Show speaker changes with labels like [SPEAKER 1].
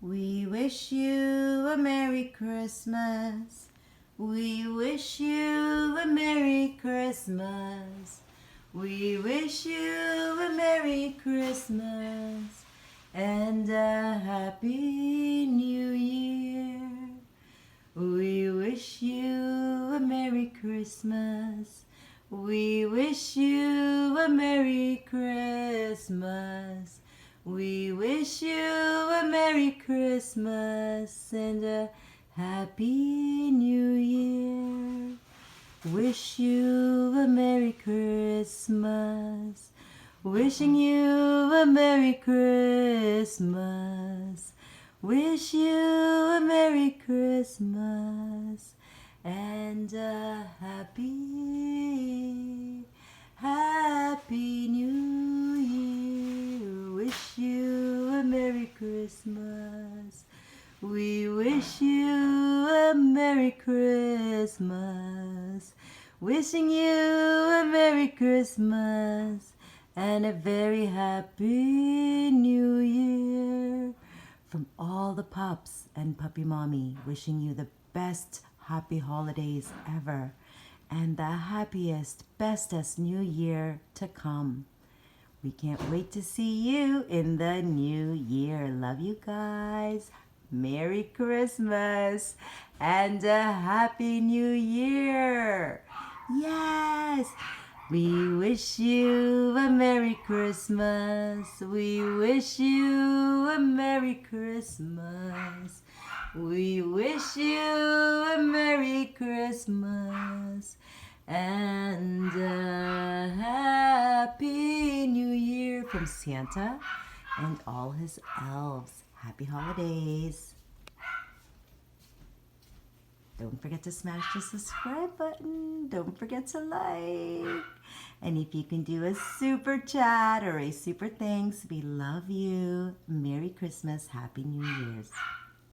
[SPEAKER 1] We wish you a Merry Christmas. We wish you a Merry Christmas. We wish you a Merry Christmas and a Happy New Year. We wish you a Merry Christmas. We wish you a Merry Christmas. We wish you a Merry Christmas and a Happy New Year. Wish you a Merry Christmas. Wishing you a Merry Christmas. Wish you a Merry Christmas and a Happy New Year. Wish you a Merry Christmas. We wish you a Merry Christmas. Wishing you a Merry Christmas and a very Happy New Year. From all the pups and puppy mommy, wishing you the best happy holidays ever and the happiest, bestest new year to come. We can't wait to see you in the new year. Love you guys. Merry Christmas and a Happy New Year. Yes. We wish you a Merry Christmas. We wish you a Merry Christmas. We wish you a Merry Christmas and a Happy New Year from Santa and all his elves. Happy holidays. Don't forget to smash the subscribe button. Don't forget to like. And if you can do a super chat or a super thanks, we love you. Merry Christmas. Happy New Year's.